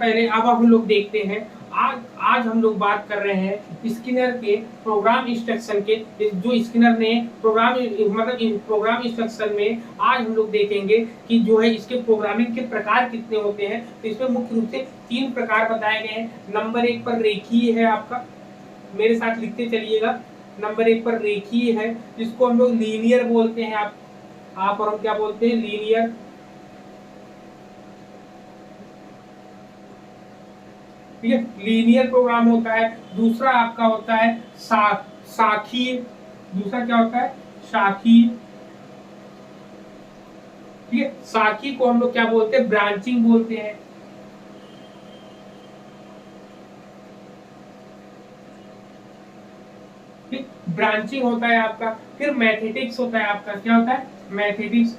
पहले अब हम लोग देखते हैं, आज हम लोग बात कर रहे हैं स्किनर के प्रोग्राम इंस्ट्रक्शन के। जो स्किनर ने प्रोग्राम मतलब प्रोग्राम इंस्ट्रक्शन में आज हम लोग देखेंगे कि जो है इसके प्रोग्रामिंग के प्रकार कितने होते हैं। तो इसमें मुख्य रूप से 3 प्रकार बताए गए हैं। नंबर 1 पर रेखीय है आपका, मेरे साथ लिखते चलिएगा। नंबर 1 पर रेखीय है, जिसको हम लोग लीनियर बोलते हैं। आप और हम क्या बोलते हैं? लीनियर। ठीक है, लीनियर प्रोग्राम होता है। दूसरा आपका होता है शाखीय। दूसरा क्या होता है? शाखीय। ठीक है, शाखी को हम लोग क्या बोलते हैं? ब्रांचिंग बोलते हैं। ठीक, ब्रांचिंग होता है आपका। फिर मैथेटिक्स होता है आपका। क्या होता है? मैथेटिक्स।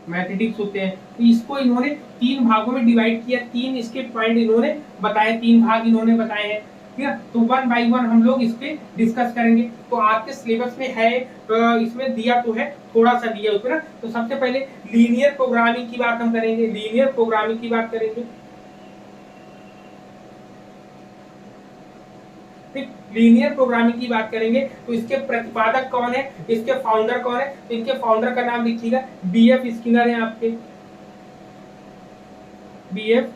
मैथेटिक्स होते हैं। तो इसको इन्होंने 3 भागों में डिवाइड किया। 3 इसके पॉइंट इन्होंने बताए, 3 भाग इन्होंने बताए हैं। ठीक है, तो 1 बाय 1 हम लोग इस पे डिस्कस करेंगे। तो आपके सिलेबस में है, इसमें दिया तो है, थोड़ा सा दिया उसमें ना। तो सबसे पहले लीनियर प्रोग्रामिंग की बात हम करेंगे। लीनियर प्रोग्रामिंग की बात करेंगे। लीनियर प्रोग्रामिंग की बात करेंगे तो इसके प्रतिपादक कौन है, इसके फाउंडर कौन है? तो इनके फाउंडर का नाम लिखिएगा, बीएफ स्किनर है आपके। बीएफ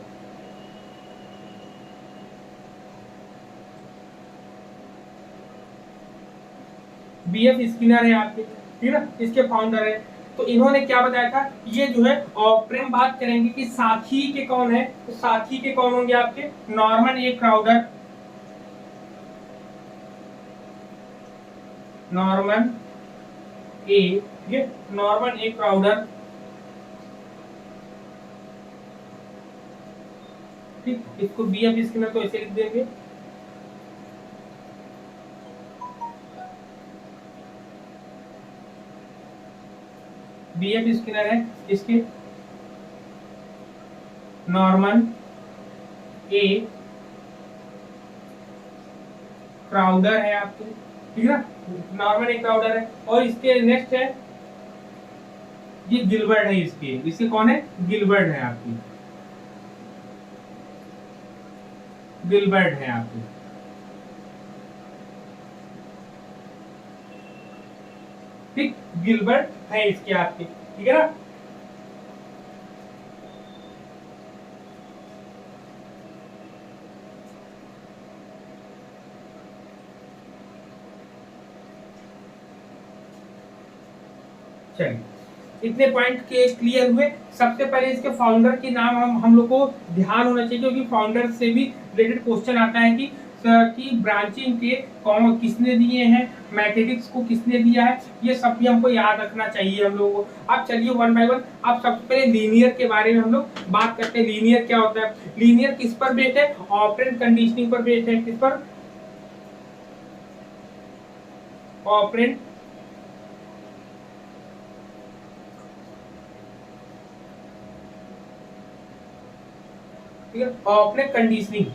स्किनर है आपके। ठीक है, इसके फाउंडर है। तो इन्होंने क्या बताया था? ये जो है ऑपरेंड बात करेंगे कि साथी के कौन है। तो साथी के कौन होंगे आपके? नॉर्मन ए क्राउडर। नॉर्मन ए, ये नॉर्मन ए क्राउडर। ठीक, इसको बीएफ स्किनर तो ऐसे लिख देंगे। बीएफ स्किनर है, इसके नॉर्मन ए क्राउडर है आपके। ठीक है, नॉर्मन ए क्राउडर है। और इसके नेक्स्ट है, ये गिलबर्ट है। इसके कौन है? गिलबर्ट है आपकी। गिलबर्ट है आपकी। ठीक, गिलबर्ट है इसके आपके। ठीक है ना। चलिए, इतने पॉइंट के क्लियर हुए। सबसे पहले इसके फाउंडर के नाम हम लोग को ध्यान होना चाहिए, क्योंकि फाउंडर से भी रिलेटेड क्वेश्चन आता है कि ब्रांचिंग के कौन किसने दिए हैं, मैथेटिक्स को किसने दिया है, ये सब भी हमको याद रखना चाहिए हम लोगों को। अब चलिए 1 बाय 1। अब सबसे पहले लीनियर के बारे में हम लोग बात करते हैं। लीनियर क्या होता है? लीनियर किस पर बेस्ड है? ऑपरेंड कंडीशनिंग पर बेस्ड है। किस पर? Operand operand conditioning.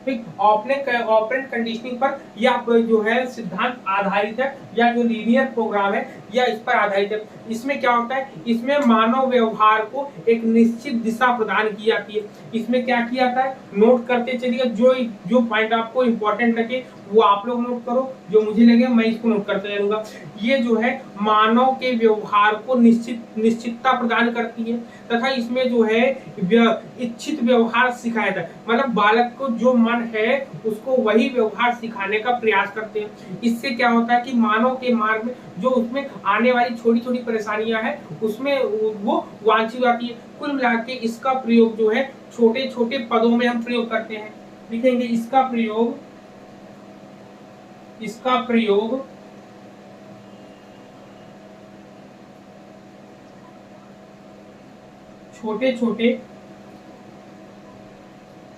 ठीक, ऑपरेंड कंडीशनिंग पर यह जो है सिद्धांत आधारित है, या जो लीनियर प्रोग्राम है या इस पर आधारित है। इसमें क्या होता है? इसमें मानव व्यवहार को एक निश्चित दिशा प्रदान की जाती है। इसमें क्या किया जाता है? नोट करते चलिए। जो पॉइंट आपको इंपॉर्टेंट लगे वो आप लोग नोट करो, जो मुझे लगे मैं इसको नोट करते रहूंगा। ये जो है मानव के व्यवहार को निश्चितता प्रदान करती है, तथा इसमें जो है इच्छित व्यवहार सिखाया जाता है। मतलब बालक को जो मन है उसको वही व्यवहार सिखाने का प्रयास करते हैं। इससे क्या होता है कि मानव के मार्ग में जो उसमें आने वाली छोटी छोटी परेशानियां हैं उसमें वो वांछित आती है। कुल मिला के इसका प्रयोग जो है छोटे छोटे पदों में हम प्रयोग करते हैं। लिखेंगे इसका प्रयोग छोटे छोटे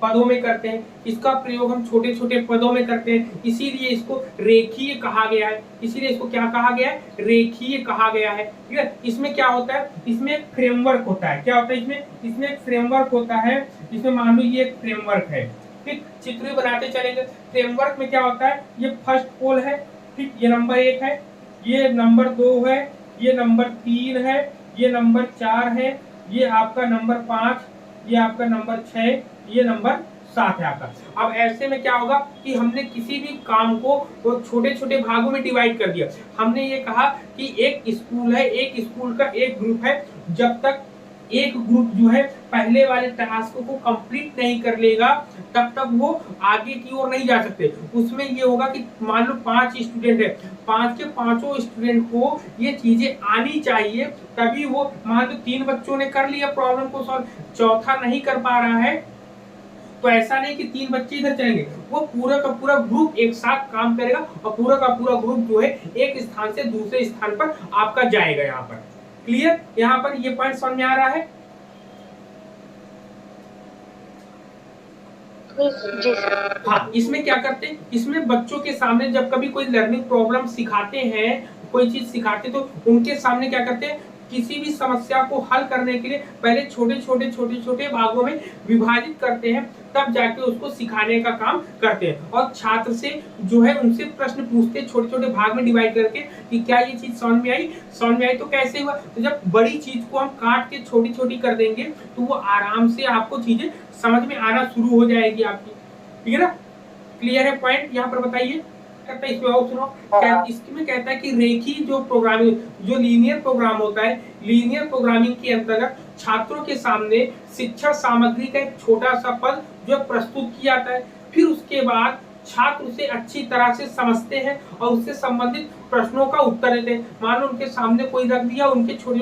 पदों में करते हैं। इसका प्रयोग हम छोटे छोटे पदों में करते हैं, इसीलिए इसको रेखीय कहा गया है। इसीलिए इसको क्या कहा गया है? रेखीय कहा गया है। ठीक है, इसमें क्या होता है? इसमें एक फ्रेमवर्क होता है। क्या होता है इसमें एक फ्रेमवर्क होता है। इसमें मान लो ये एक फ्रेमवर्क है। ठीक, चित्र बनाते चलेंगे। फ्रेमवर्क में क्या होता है? ये फर्स्ट पोल है। ठीक, ये नंबर 1 है। ये नंबर 2 है, ये नंबर 3 है, ये नंबर 4 है, ये आपका नंबर 5, ये आपका नंबर 6, ये नंबर 7 है आपका। अब ऐसे में क्या होगा कि हमने किसी भी काम को वो छोटे-छोटे भागों में डिवाइड कर दिया। हमने ये कहा कि एक स्कूल है, एक स्कूल का एक ग्रुप है, जब तक एक ग्रुप जो है पहले वाले टास्क को कंप्लीट नहीं कर लेगा तब तक वो आगे की ओर नहीं जा सकते। उसमें ये होगा कि मान लो 5 स्टूडेंट है, 5 के पांचों स्टूडेंट को ये चीजें आनी चाहिए, तभी वो मान लो 3 बच्चों ने कर लिया प्रॉब्लम को सॉल्व, चौथा नहीं कर पा रहा है, तो ऐसा नहीं कि 3 बच्चे इधर चलेंगे, वो पूरा का पूरा ग्रुप एक साथ काम करेगा और पूरा का पूरा ग्रुप जो है एक स्थान से दूसरे स्थान पर आपका जाएगा। यहाँ पर क्लियर, यहाँ पर ये पॉइंट समझ में आ रहा है? जी सर। हाँ, इसमें क्या करते हैं, इसमें बच्चों के सामने जब कभी कोई लर्निंग प्रॉब्लम सिखाते हैं, कोई चीज सिखाते तो उनके सामने क्या करते हैं, किसी भी समस्या को हल करने के लिए पहले छोटे भागों में विभाजित करते हैं, तब जाके उसको सिखाने का काम करते हैं। और छात्र से जो है उनसे प्रश्न पूछते हैं छोटे भाग में डिवाइड करके कि क्या ये चीज समझ में आई, समझ में आई तो कैसे हुआ। तो जब बड़ी चीज को हम काट के छोटी कर देंगे तो वो आराम से आपको चीजें समझ में आना शुरू हो जाएगी आपकी। ठीक है ना, क्लियर है पॉइंट? यहाँ पर बताइए। कहता है इसमें और सुनो, इसमें कहता है कि रेखी जो प्रोग्रामिंग, जो लीनियर प्रोग्राम होता है, लीनियर प्रोग्रामिंग के अंतर्गत छात्रों के सामने शिक्षण सामग्री का एक छोटा सा पद जो प्रस्तुत किया जाता है, फिर उसके बाद छात्र उसे अच्छी तरह से समझते हैं और उससे संबंधित प्रश्नों का उत्तर देते हैं। मान लो उनके सामने कोई रख दिया, उनके छोटे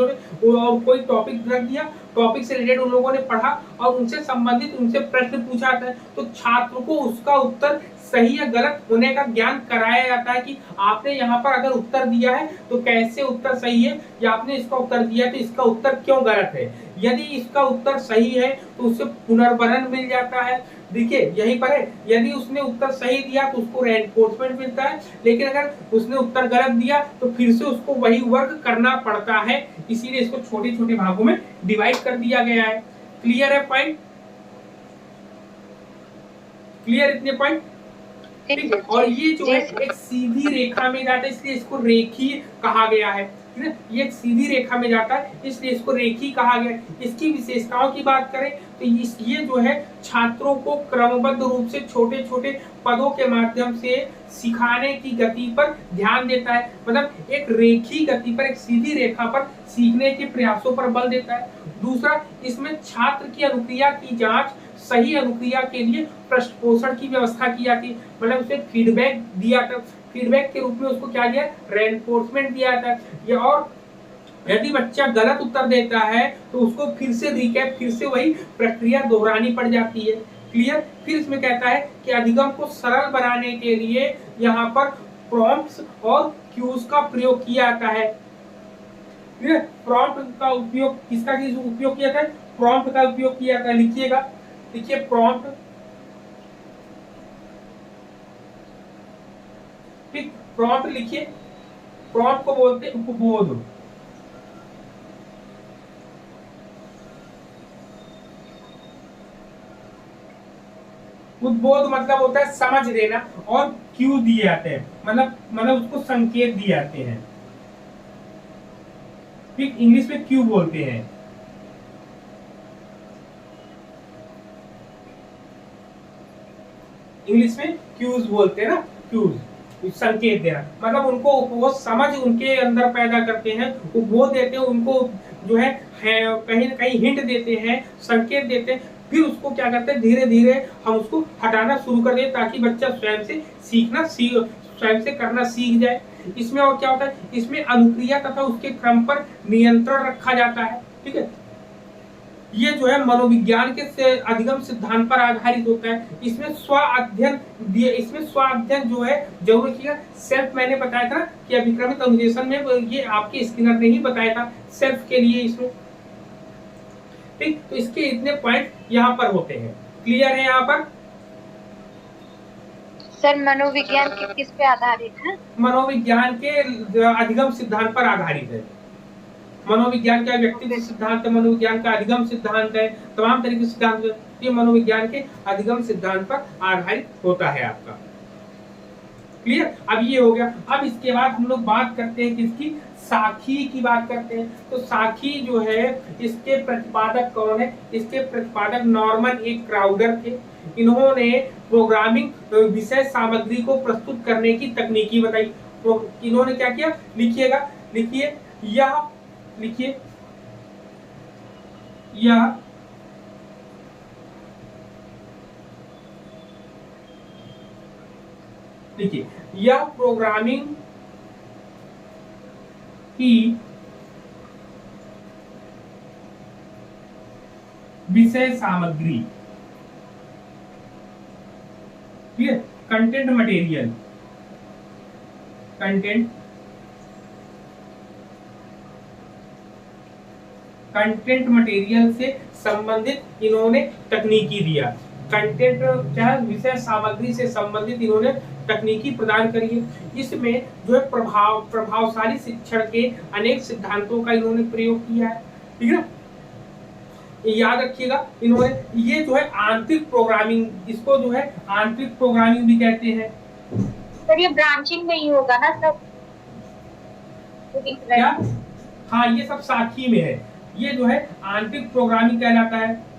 और कोई टॉपिक रख दिया, टॉपिक से रिलेटेड उन लोगों ने पढ़ा और उनसे संबंधित उनसे प्रश्न पूछा जाता है, तो छात्र को उसका उत्तर सही या गलत होने का ज्ञान कराया जाता है कि आपने यहाँ पर अगर उत्तर दिया है तो कैसे उत्तर सही है, या आपने इसका उत्तर दिया है तो इसका उत्तर क्यों गलत है। यदि इसका उत्तर सही है तो उससे पुनर्वरण मिल जाता है। देखिए यहीं पर है, यदि उसने उत्तर सही दिया तो उसको रेनफोर्समेंट मिलता है, लेकिन अगर उसने उत्तर गलत दिया तो फिर से उसको वही वर्क करना पड़ता है। इसीलिए इसको छोटे भागों में डिवाइड कर दिया गया है। क्लियर है पॉइंट? क्लियर इतने पॉइंट? और ये जो है एक सीधी रेखा में जाता है, इसलिए इसको रेखीय कहा गया है। ये एक सीधी रेखा में जाता है इसलिए इसको रेखीय कहा गया। इसकी विशेषताओं की बात करें तो ये जो है छात्रों को क्रमबद्ध रूप से छोटे पदों के माध्यम से सिखाने की गति पर ध्यान देता है। मतलब एक रेखीय गति पर, एक सीधी रेखा पर सीखने के प्रयासों पर बल देता है। दूसरा, इसमें छात्र की अनुक्रिया की जांच, सही अनुक्रिया के लिए पृष्ठ पोषण की व्यवस्था की जाती है। मतलब उसे फीडबैक दिया था, फीडबैक के रूप में उसको क्या दिया, रेनफोर्समेंट दिया था। या और यदि बच्चा गलत उत्तर देता है तो उसको फिर से रिकैप, फिर से वही प्रक्रिया दोहरानी पड़ जाती है। क्लियर? फिर इसमें कहता है कि अधिगम को सरल बनाने के लिए यहाँ पर प्रॉम्प्ट्स और क्यूज का प्रयोग किया जाता है। प्रॉम्प्ट का उपयोग किसका उपयोग किया था? प्रॉम्प्ट का उपयोग किया था। लिखिएगा, देखिए प्रॉम्प्ट, ठीक, प्रॉम्प्ट लिखिए। प्रॉम्प्ट को बोलते हैं उपबोध। उद्बोध मतलब होता है समझ लेना, और क्यू दिए जाते हैं, मतलब उसको संकेत दिए जाते हैं। ठीक, इंग्लिश में क्यू बोलते हैं। इंग्लिश में क्यूज बोलते हैं ना, क्यूज, संकेत देना। मतलब उनको वो समझ उनके अंदर पैदा करते हैं, उपबोध देते हैं, उनको जो है कहीं न कहीं हिंट देते हैं, संकेत देते हैं। फिर उसको क्या करते हैं, धीरे धीरे हम उसको हटाना शुरू कर दें ताकि बच्चा स्वयं से स्वयं से करना सीख जाए। इसमें और क्या होता है, इसमें अनुक्रिया तथा उसके क्रम पर नियंत्रण रखा जाता है। ठीक है, ये जो है मनोविज्ञान के अधिगम सिद्धांत पर आधारित होता है। इसमें स्व अध्ययन जो है जरूर रखिएगा। सेल्फ मैंने बताया था कि अभिक्रमित अनुदेशन में, ये आपके स्किनर ने ही बताया था सेल्फ के लिए इसमें। ठीक, तो इसके इतने पॉइंट यहाँ पर होते हैं। क्लियर है यहाँ पर? सर मनोविज्ञान किस पे आधारित है? मनोविज्ञान के अधिगम सिद्धांत पर आधारित है। मनोविज्ञान का व्यक्तिगत सिद्धांत है, मनोविज्ञान का अधिगम सिद्धांत है, तमाम तरीके के सिद्धांत, ये मनोविज्ञान के अधिगम सिद्धांत पर आधारित होता है आपका। क्लियर। अब ये हो गया। अब इसके बाद हम लोग बात करते हैं किसकी, साखी की बात करते हैं। तो साखी जो है इसके प्रतिपादक कौन है, इसके प्रतिपादक नॉर्मन ए क्राउडर थे। इन्होंने प्रोग्रामिंग विषय सामग्री को प्रस्तुत करने की तकनीकी बताई। तो इन्होंने क्या किया, लिखिएगा, लिखिए, यह लिखिए, यह देखिए, यह प्रोग्रामिंग की विषय सामग्री, ठीक है, कंटेंट मटेरियल, कंटेंट मटेरियल से संबंधित इन्होंने तकनीकी दिया। कंटेंट क्या, विषय सामग्री से संबंधित इन्होंने तकनीकी प्रदान करी है। इसमें जो है प्रभावशाली शिक्षण के अनेक सिद्धांतों का इन्होंने प्रयोग किया है, ठीक है। याद रखिएगा, इन्होंने ये जो है आंतरिक प्रोग्रामिंग, इसको जो है आंतरिक प्रोग्रामिंग भी कहते हैं। सर ये ब्रांचिंग में ही होगा ना सब, क्या, हाँ ये सब साखी में है। ये जो है आंतरिक प्रोग्रामिंग कहलाता है।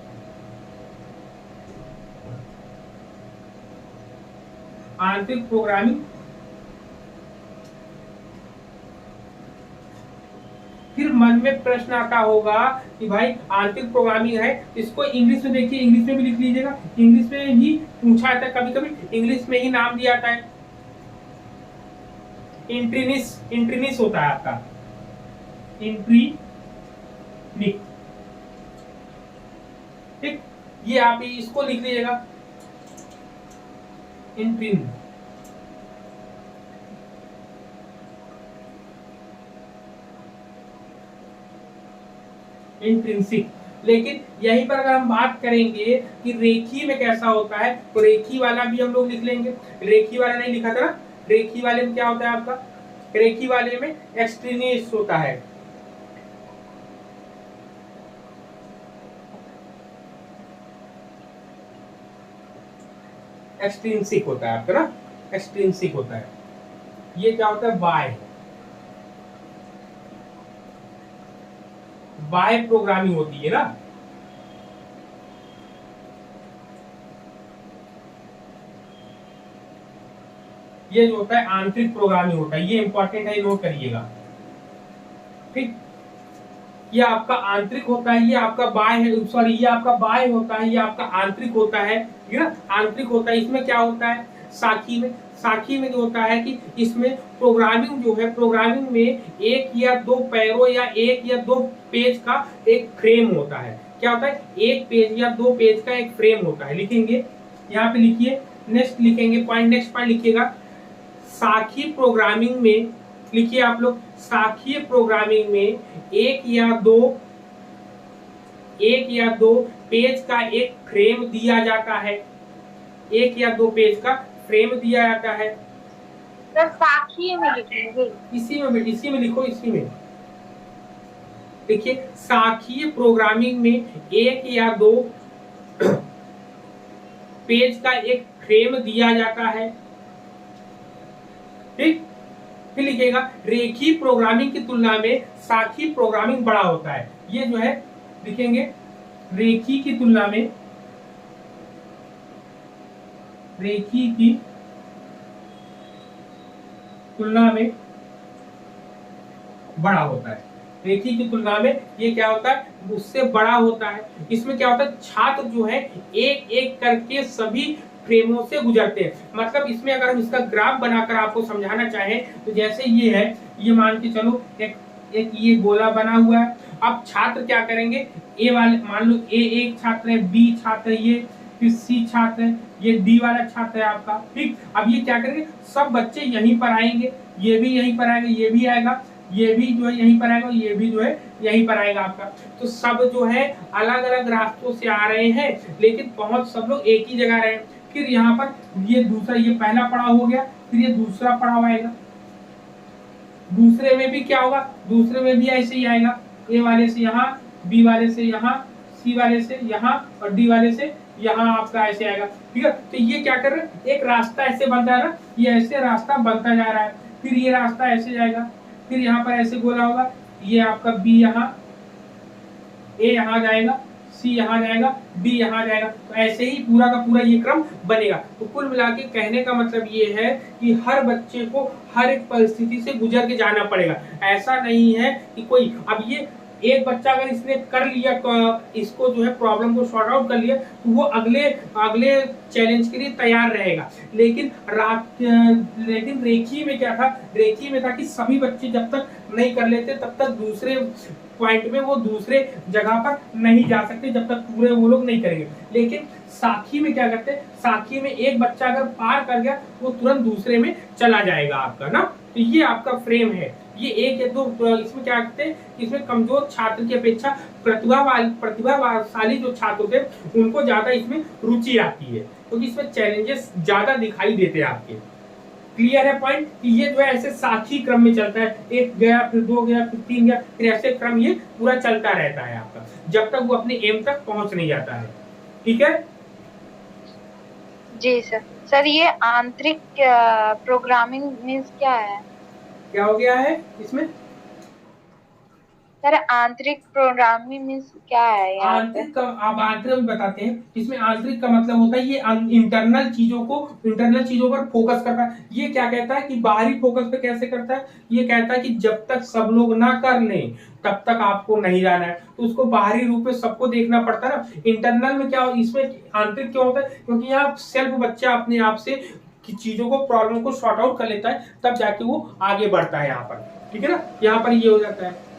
आंतरिक प्रोग्रामिंग। फिर मन में प्रश्न आता होगा कि भाई आंतरिक प्रोग्रामिंग है, इसको इंग्लिश में देखिए, इंग्लिश में भी लिख लीजिएगा, इंग्लिश में ही पूछा जाता है, कभी कभी इंग्लिश में ही नाम दिया जाता है। इंट्रीनिस होता है आपका, इंट्रीनिक, ठीक, ये आप इसको लिख लीजिएगा, इंट्रीन। इंट्रिंसिक। लेकिन यहीं पर अगर हम बात करेंगे कि रेखी में कैसा होता है, तो रेखी वाला भी हम लोग लिख लेंगे। रेखी वाला नहीं लिखा था ना, रेखी वाले में क्या होता है आपका, रेखी वाले में एक्सट्रीनियस होता है। एक्सट्रिंसिक होता है आपका ना, एक्सट्रिंसिक होता है। ये क्या होता है, बाय प्रोग्रामिंग होती है ना। ये जो होता है आंतरिक प्रोग्रामिंग होता है, ये इंपॉर्टेंट है, नोट करिएगा, ठीक। ये आपका आंतरिक होता है, ये आपका बाय है, सॉरी ये आपका बाय होता है, ये आपका आंतरिक होता है, ठीक है ना, आंतरिक होता है। इसमें क्या होता है, साखी में जो होता है कि इसमें प्रोग्रामिंग जो है, प्रोग्रामिंग में एक या दो पैरों या एक या दो पेज का एक फ्रेम होता है। क्या होता है, एक पेज या दो पेज का एक फ्रेम होता है। लिखेंगे, यहाँ पे लिखिए, नेक्स्ट लिखेंगे पॉइंट, नेक्स्ट पॉइंट लिखिएगा, साखी प्रोग्रामिंग में, लिखिए आप लोग, साखी प्रोग्रामिंग में एक या दो पेज का एक फ्रेम दिया जाता है, एक या दो पेज का फ्रेम दिया जाता है। सर साखी में लिखेंगे, इसी में लिखो, इसी में देखिए, साखी प्रोग्रामिंग में एक या दो पेज का एक फ्रेम दिया जाता है, ठीक। फिर लिखिएगा, रेखी प्रोग्रामिंग की तुलना में साखी प्रोग्रामिंग बड़ा होता है। ये जो है लिखेंगे, रेखी की तुलना में, रेखी की तुलना में बड़ा होता है। रेखी की तुलना में ये क्या होता है, उससे बड़ा होता है। इसमें क्या होता है, छात्र जो है एक एक करके सभी फ्रेमों से गुजरते हैं। मतलब इसमें अगर हम इसका ग्राफ बनाकर आपको समझाना चाहें तो जैसे ये है, ये मान के चलो एक ये गोला बना हुआ है। अब छात्र क्या करेंगे, ए वाले, मान लो ए एक छात्र है, बी छात्र है, ये फिर सी छात्र है, ये डी वाला छात्र है आपका, ठीक। अब ये क्या करेंगे, सब बच्चे यहीं पर आएंगे, ये भी यहीं पर आएंगे, ये भी आएगा, ये भी जो है यहीं पर आएगा, ये भी जो है यहीं पर आएगा आपका। तो सब जो है अलग अलग रास्तों से आ रहे हैं, लेकिन पहुंच सब लोग एक ही जगह रहे हैं। फिर यहाँ पर ये दूसरा, ये पहला पड़ाव हो गया, फिर ये दूसरा पड़ाव आएगा। दूसरे में भी क्या होगा, दूसरे में भी ऐसे ही आएगा, ए वाले से यहाँ, बी वाले से यहाँ, सी वाले से यहाँ और डी वाले से यहाँ आपका ऐसे आएगा, ठीक है। तो ये क्या कर रहे हैं, एक रास्ता ऐसे बनता है ना, ये ऐसे रास्ता बनता जा रहा है, फिर ये रास्ता ऐसे जाएगा, फिर यहाँ पर ऐसे गोला होगा, ये आपका बी यहाँ, ए यहाँ जाएगा, सी यहाँ जाएगा, डी यहाँ जाएगा, तो ऐसे ही पूरा का पूरा ये क्रम बनेगा। तो कुल मिला के कहने का मतलब ये है कि हर बच्चे को हर एक परिस्थिति से गुजर के जाना पड़ेगा। ऐसा नहीं है कि कोई, अब ये एक बच्चा अगर इसने कर लिया तो इसको जो है प्रॉब्लम को सॉर्ट आउट कर लिया, तो वो अगले अगले चैलेंज के लिए तैयार रहेगा। लेकिन रेखी में क्या था, रेखी में था कि सभी बच्चे जब तक नहीं कर लेते तब तक दूसरे पॉइंट में वो दूसरे जगह पर नहीं जा सकते, जब तक पूरे वो लोग नहीं करेंगे। लेकिन साखी में क्या करते हैं, साखी में एक बच्चा अगर पार कर गया वो तुरंत दूसरे में चला जाएगा आपका ना। तो ये आपका फ्रेम है, ये एक या दो, इसमें क्या करते हैं, इसमें कमजोर छात्र की अपेक्षा प्रतिभाशाली जो छात्र होते हैं उनको ज्यादा इसमें रुचि आती है, क्योंकि इसमें चैलेंजेस ज्यादा दिखाई देते हैं आपके। क्लियर है पॉइंट कि ये जो है ऐसे साखी क्रम में चलता है, एक गया फिर दो गया फिर तीन गया, फिर ऐसे क्रम ये पूरा चलता रहता है आपका, जब तक वो अपने एम तक पहुंच नहीं जाता है। ठीक है जी सर। सर ये आंतरिक प्रोग्रामिंग मीन्स क्या है? क्या हो गया है इसमें? सर आंतरिक प्रोग्रामिंग मीन्स क्या है यहाँ पे? आंतरिक का आप आंतरिक में बताते हैं। इसमें आंतरिक का मतलब होता है ये इंटरनल चीजों पर फोकस करता है। ये क्या कहता है कि बाहरी फोकस पे कैसे करता है, ये कहता है कि जब तक सब लोग ना कर लें तब तक आपको नहीं जाना है, तो उसको बाहरी रूप में सबको देखना पड़ता है ना। इंटरनल में क्या, इसमें आंतरिक क्यों होता है, क्योंकि यहाँ सेल्फ बच्चा अपने आप से कि चीजों को प्रॉब्लम को सॉर्ट आउट कर लेता है, तब जाके वो आगे बढ़ता है यहाँ पर। ठीक है ना, यहाँ पर ये हो जाता है।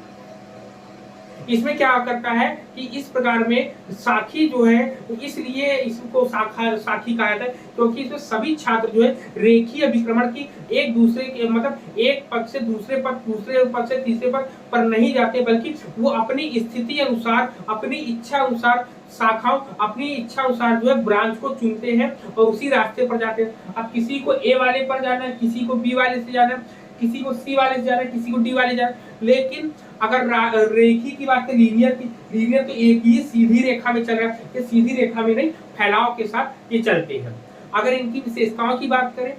इसमें क्या करता है कि इस प्रकार में साखी जो है, इसलिए इसको साखी कहा जाता है क्योंकि इसमें सभी छात्र जो है रेखीय अभिक्रमण की एक दूसरे के मतलब एक पद से दूसरे पद, दूसरे पद से तीसरे पद पर नहीं जाते, बल्कि वो अपनी स्थिति अनुसार, अपनी इच्छा अनुसार शाखाओं, अपनी इच्छा अनुसार जो है ब्रांच को चुनते हैं और उसी रास्ते पर जाते हैं। अब किसी को ए वाले पर जाना है, किसी को बी वाले से जाना है, किसी को सी वाले से जाना है, किसी को डी वाले जाना है। लेकिन अगर रेखी की बात करें, लीनियर तो एक ही सीधी रेखा में चल रहा है, ये सीधी रेखा में नहीं फैलाव के साथ ये चलते हैं। अगर इनकी विशेषताओं की बात करें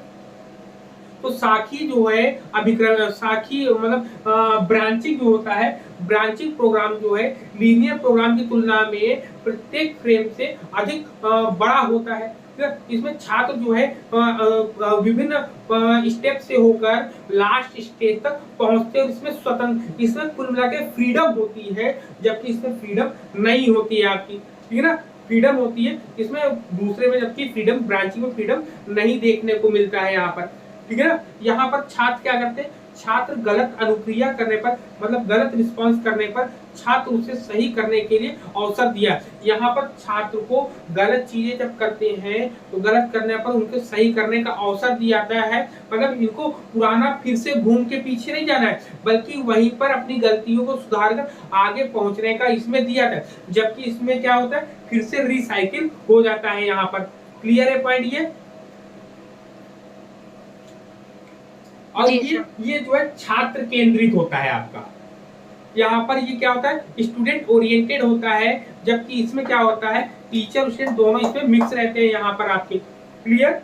तो साखी जो है अभिक्रम, साखी मतलब ब्रांचिंग जो होता है, ब्रांचिंग प्रोग्राम जो है लीनियर प्रोग्राम की तुलना में प्रत्येक फ्रेम से अधिक बड़ा होता है। इसमें छात्र जो है विभिन्न स्टेप से होकर लास्ट स्टेज तक पहुंचते हैं। इसमें स्वतंत्र, इसमें कुल मिला के फ्रीडम होती है, जबकि इसमें फ्रीडम नहीं होती है आपकी। ठीक है ना, फ्रीडम होती है इसमें दूसरे में, जबकि फ्रीडम ब्रांचिंग में फ्रीडम नहीं देखने को मिलता है यहाँ पर। ठीक है ना, यहाँ पर छात्र क्या करते हैं, छात्र गलत अनुक्रिया करने पर मतलब गलत रिस्पांस करने पर छात्र उसे सही करने के लिए अवसर दिया। यहाँ पर छात्र को गलत चीजें जब करते हैं तो गलत करने पर उनको सही करने का अवसर दिया जाता है। मतलब इनको पुराना फिर से घूम के पीछे नहीं जाना है, बल्कि वहीं पर अपनी गलतियों को सुधार कर आगे पहुंचने का इसमें दिया था। जबकि इसमें क्या होता है, फिर से रिसाइकिल हो जाता है यहाँ पर। क्लियर है पॉइंट ये? और ये जो है छात्र केंद्रित होता है आपका। यहाँ पर ये क्या होता है, स्टूडेंट ओरिएंटेड होता है, जबकि इसमें क्या होता है, टीचर स्टूडेंट दोनों इसमें मिक्स रहते हैं यहाँ पर आपके। क्लियर?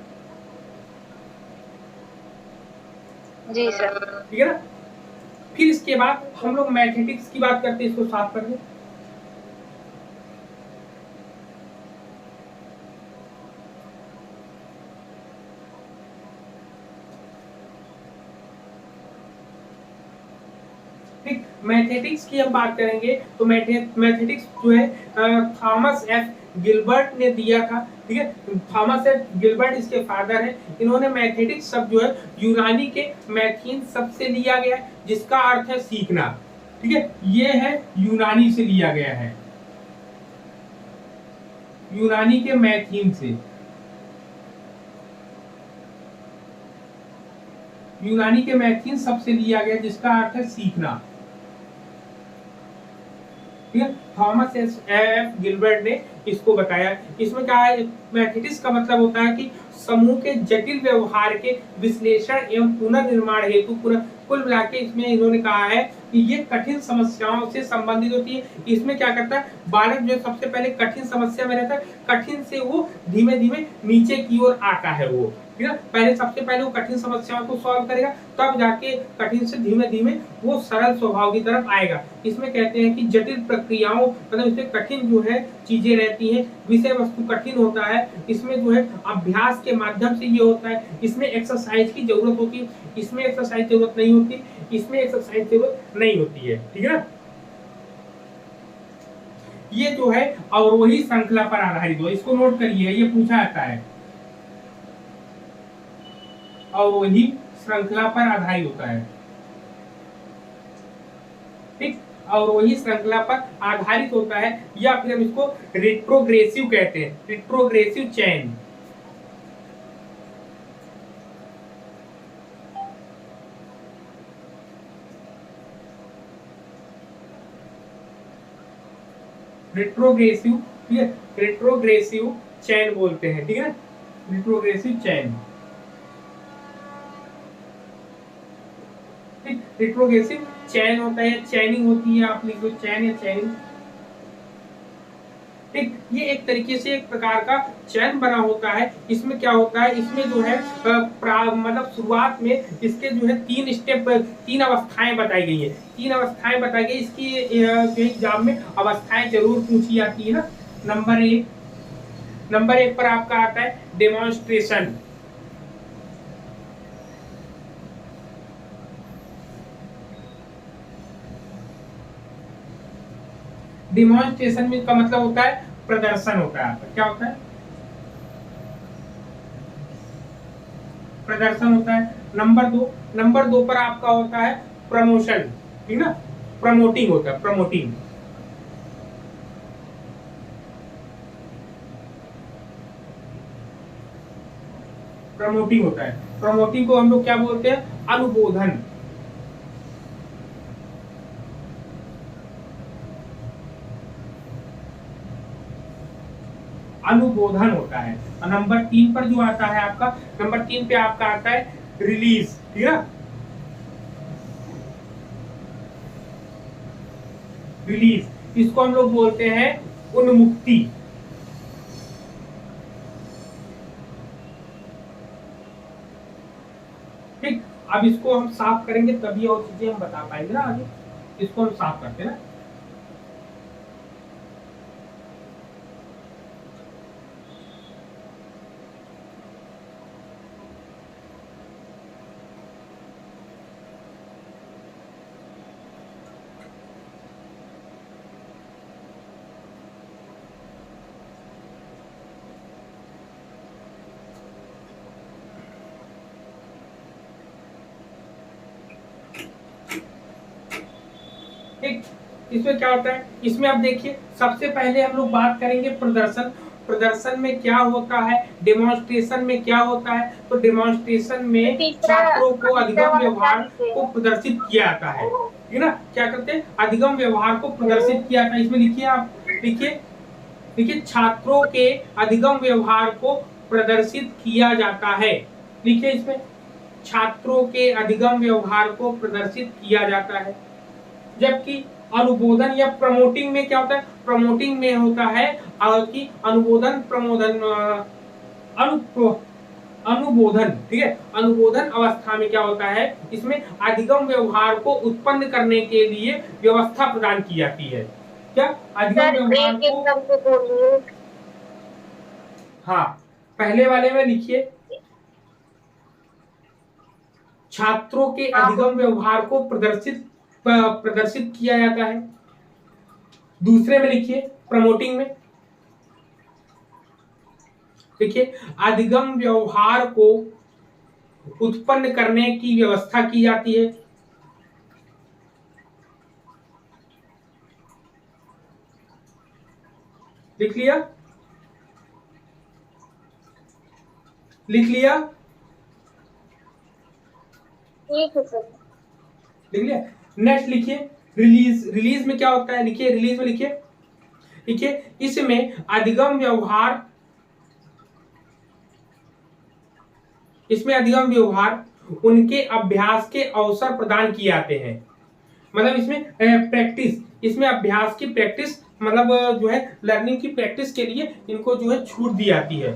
जी सर। ठीक है ना। फिर इसके बाद हम लोग मैथमेटिक्स की बात करते हैं, इसको साफ कर दें। मैथमेटिक्स की हम बात करेंगे तो मैथमेटिक्स जो है थॉमस एफ गिलबर्ट ने दिया था। ठीक है, थॉमस एफ गिलबर्ट इसके फादर हैं। इन्होंने मैथमेटिक्स शब्द जो है यूनानी के मैथीन शब्द से लिया गया है, जिसका अर्थ है सीखना। ठीक है, ये है यूनानी से लिया गया है, यूनानी के मैथीन से, यूनानी के मैथीन शब्द से लिया गया, जिसका अर्थ है सीखना। ठीक है, थॉमस एफ गिलबर्ट ने इसको बताया। इसमें क्या है, मैथमेटिक्स का मतलब होता है कि समूह के जटिल व्यवहार के विश्लेषण एवं पुनर्निर्माण हेतु कुल मिला के इसमें इन्होंने कहा है कि ये कठिन समस्याओं से संबंधित होती है। इसमें क्या करता है, बालक जो सबसे पहले कठिन समस्या में रहता है, कठिन से वो धीमे धीमे नीचे की ओर आता है वो, ठीक है। पहले सबसे पहले वो कठिन समस्याओं को सॉल्व करेगा, तब जाके कठिन से धीमे धीमे वो सरल स्वभाव की तरफ आएगा। इसमें कहते हैं कि जटिल प्रक्रियाओं मतलब इसमें कठिन जो है चीजें रहती हैं, विषय वस्तु कठिन होता है, इसमें जो है अभ्यास के माध्यम से ये होता है। इसमें एक्सरसाइज की जरूरत होती है, इसमें एक्सरसाइज की जरूरत नहीं होती, इसमें एक्सरसाइज की जरूरत नहीं होती है, ठीक है ना। ये जो है अवरोही श्रृंखला पर आधारित हो, इसको नोट करिए, ये पूछा जाता है, अवरोही श्रृंखला पर आधारित होता है, ठीक। अवरोही श्रृंखला पर आधारित होता है, या फिर हम इसको रेट्रोग्रेसिव कहते हैं, रेट्रोग्रेसिव चेन। रेट्रोग्रेसिव, ठीक है, रेट्रोग्रेसिव चैन बोलते हैं, ठीक है ना, रेट्रोग्रेसिव चैन, ठीक। रेट्रोग्रेसिव चैन होता है, चैनिंग होती है, आप लिख दो चैन या चैनिंग, ठीक। ये एक तरीके से एक प्रकार का चैन बना होता है। इसमें क्या होता है, इसमें जो है मतलब शुरुआत में इसके जो है 3 स्टेप, 3 अवस्थाएं बताई गई है, 3 अवस्थाएं बताई गई। इसकी जो एग्जाम में अवस्थाएं जरूर पूछी जाती है ना। नंबर 1 पर आपका आता है डेमोन्स्ट्रेशन, डिमॉन्स्ट्रेशन में का मतलब होता है प्रदर्शन होता है आपका, क्या होता है, प्रदर्शन होता है। नंबर 2 पर आपका होता है प्रमोशन, ठीक ना, प्रमोटिंग होता है, प्रमोटिंग। प्रमोटिंग होता है, प्रमोटिंग को हम लोग क्या बोलते हैं, अनुबोधन। अनुबोधन होता है। और नंबर 3 पर जो आता है आपका, नंबर 3 पे आपका आता है रिलीज, ठीक है, रिलीज। इसको हम लोग बोलते हैं उन्मुक्ति, ठीक। अब इसको हम साफ करेंगे तभी और चीजें हम बता पाएंगे ना आगे। इसको हम साफ करते हैं ना। ठीक, इसमें क्या होता है, इसमें आप देखिए सबसे पहले हम लोग बात करेंगे प्रदर्शन। प्रदर्शन में क्या होता है, डेमोन्स्ट्रेशन में क्या होता है। तो डेमोन्स्ट्रेशन में छात्रों को अधिगम व्यवहार को प्रदर्शित किया जाता है, ठीक है ना। क्या करते हैं, अधिगम व्यवहार को प्रदर्शित किया जाता है। इसमें लिखिए, आप लिखिए छात्रों के अधिगम व्यवहार को प्रदर्शित किया जाता है। लिखिए इसमें छात्रों के अधिगम व्यवहार को प्रदर्शित किया जाता है। जबकि अनुबोधन या प्रमोटिंग में क्या होता है, प्रमोटिंग में होता है कि अनुबोधन प्रमोदन अनुबोधन, ठीक है, अनुबोधन अवस्था में क्या होता है, इसमें अधिगम व्यवहार को उत्पन्न करने के लिए व्यवस्था प्रदान की जाती है। क्या अधिगम व्यवहार को, हाँ, पहले वाले में लिखिए छात्रों के अधिगम व्यवहार को प्रदर्शित किया जाता है। दूसरे में लिखिए प्रमोटिंग में, देखिए अधिगम व्यवहार को उत्पन्न करने की व्यवस्था की जाती है। लिख लिया, लिख लिया, ठीक है सर, लिख लिया। नेक्स्ट लिखिए रिलीज में क्या होता है, लिखिए रिलीज में लिखिए इसमें अधिगम व्यवहार उनके अभ्यास के अवसर प्रदान किए जाते हैं। मतलब इसमें प्रैक्टिस, इसमें अभ्यास की प्रैक्टिस, मतलब जो है लर्निंग की प्रैक्टिस के लिए इनको जो है छूट दी जाती है।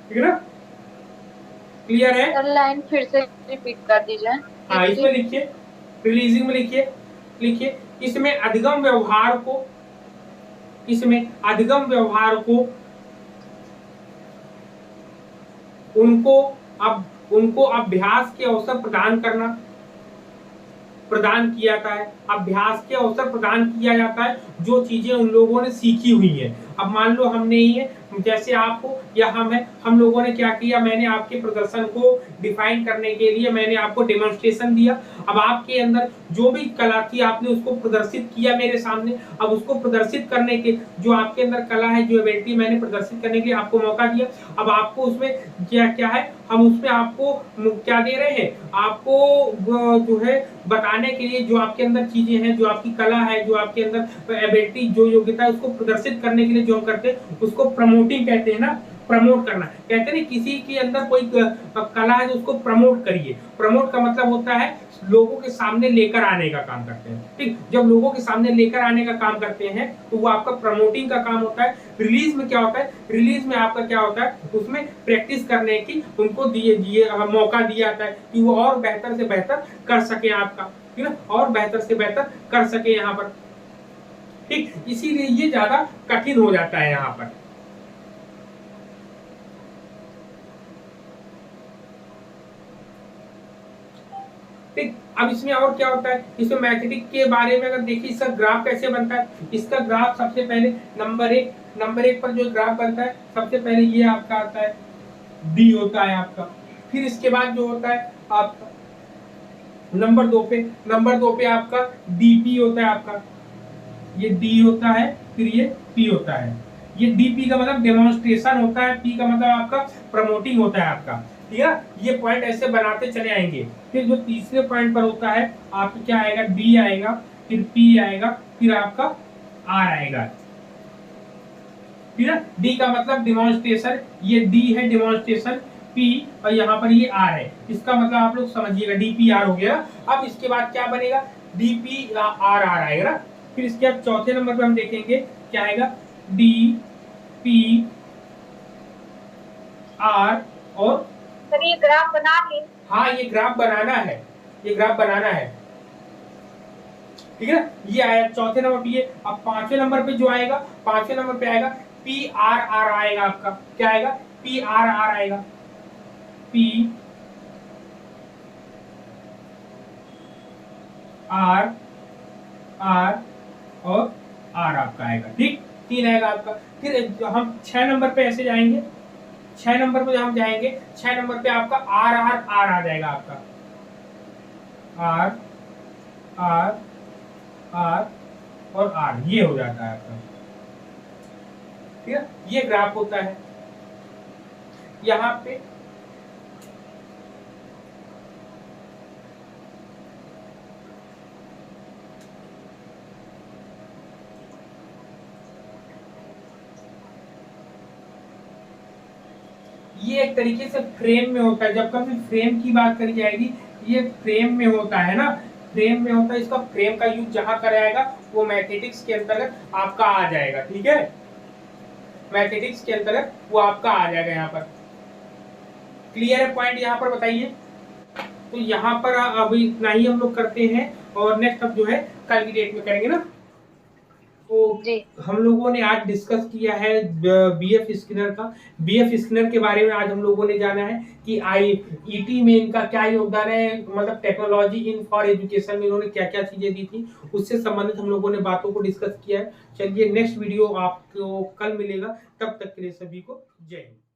ठीक है ना, क्लियर है? सर लाइन फिर से रिपीट कर दीजिए। हाँ, इसमें लिखिए, रिलीजिंग में लिखिए इसमें अधिगम व्यवहार को उनको अभ्यास के अवसर प्रदान किया जाता है। अभ्यास के अवसर प्रदान किया जाता है जो चीजें उन लोगों ने सीखी हुई हैं। अब मान लो हम नहीं है, जैसे आप हो या हम है, हम लोगों ने क्या किया, मैंने आपके प्रदर्शन को डिफाइन करने के लिए मैंने आपको डेमोन्स्ट्रेशन दिया। अब आपके अंदर जो भी कला थी आपने उसको प्रदर्शित किया मेरे सामने। अब उसको प्रदर्शित करने के जो आपके अंदर कला है, जो एबिलिटी मैंने प्रदर्शित करने के लिए आपको मौका दिया। अब आपको उसमें क्या है, हम उसमें आपको क्या दे रहे हैं, आपको जो है बताने के लिए जो आपके अंदर चीजें हैं, जो आपकी कला है, जो आपके अंदर एबिलिटी, जो योग्यता है, उसको प्रदर्शित करने के लिए जो हम करते हैं उसको प्रमोटिंग कहते हैं ना, प्रमोट करना कहते हैं ना। किसी के अंदर कोई कला है तो उसको प्रमोट करिए। प्रमोट का मतलब होता है लोगों के सामने लेकर आने का काम करते हैं। ठीक, जब लोगों के सामने लेकर आने का काम करते हैं तो वो आपका प्रमोटिंग का काम होता है। रिलीज में क्या होता है, रिलीज में आपका क्या होता है, उसमें प्रैक्टिस करने की उनको मौका दिया जाता है कि वो और बेहतर से बेहतर कर सके आपका, ठीक है, और बेहतर से बेहतर कर सके यहाँ पर। ठीक, इसीलिए ये ज्यादा कठिन हो जाता है यहाँ पर। ठीक, अब इसमें और क्या होता है, इसमें मैथमेटिक्स के बारे में अगर देखिए, इसका ग्राफ कैसे बनता है। इसका ग्राफ सबसे पहले नंबर एक पर जो ग्राफ बनता है, सबसे पहले ये आपका आता है डी होता है आपका। फिर इसके बाद जो होता है आपका नंबर दो पे आपका डीपी होता है आपका, ये डी होता है, फिर ये पी होता है। ये डीपी का मतलब डेमोन्स्ट्रेशन होता है, पी का मतलब आपका प्रमोटिंग होता है आपका। ठीक है, ये पॉइंट ऐसे बनाते चले आएंगे। फिर जो तीसरे पॉइंट पर होता है आपका क्या आएगा, डी आएगा, फिर पी आएगा, फिर आपका आर आएगा। ठीक है, डी का मतलब डेमोन्स्ट्रेशन, ये डी है डेमोन्स्ट्रेशन, पी और यहाँ पर ये आर है। इसका मतलब आप लोग समझिएगा, डीपीआर हो गया। अब इसके बाद क्या बनेगा, डीपी आर आएगा ना। फिर इसके बाद चौथे नंबर पे हम देखेंगे क्या आएगा, डी पी आर और सर ये ग्राफ बना ली। हाँ, ये ग्राफ बनाना है, ये ग्राफ बनाना है। ठीक है, ये आया चौथे नंबर पे। ये अब पांचवें नंबर पे जो आएगा, पांचवें नंबर पे आएगा पी आर आर आएगा आपका। क्या आएगा, पी आर आर आएगा, पी आर आर और आर आपका आएगा। ठीक, तीन आएगा आपका। फिर हम 6 नंबर पे ऐसे जाएंगे, 6 नंबर पे हम जाएंगे, 6 नंबर पे आपका आर आर आर आ जाएगा आपका, आर आर आर और आर, ये हो जाता है आपका। ठीक है, ये ग्राफ होता है यहाँ पे। ये एक तरीके से फ्रेम में होता है। जब कभी फ्रेम की बात करी जाएगी, ये फ्रेम में होता है ना, फ्रेम में होता है। इसका फ्रेम का यूज जहां कराएगा वो मैथमेटिक्स के अंतर्गत आपका आ जाएगा। ठीक है, मैथमेटिक्स के अंतर्गत वो आपका आ जाएगा यहाँ पर। क्लियर है पॉइंट यहाँ पर, बताइए। तो यहाँ पर अभी इतना ही हम लोग करते हैं, और नेक्स्ट अब जो है कल की डेट में करेंगे ना। तो हम लोगों ने आज डिस्कस किया है बीएफ स्किनर का। बीएफ स्किनर के बारे में आज हम लोगों ने जाना है कि ईटी में इनका क्या योगदान है, मतलब टेक्नोलॉजी इन फॉर एजुकेशन में इन्होंने क्या क्या चीजें दी थी, उससे संबंधित हम लोगों ने बातों को डिस्कस किया है। चलिए नेक्स्ट वीडियो आपको कल मिलेगा, तब तक के लिए सभी को जय हिंद।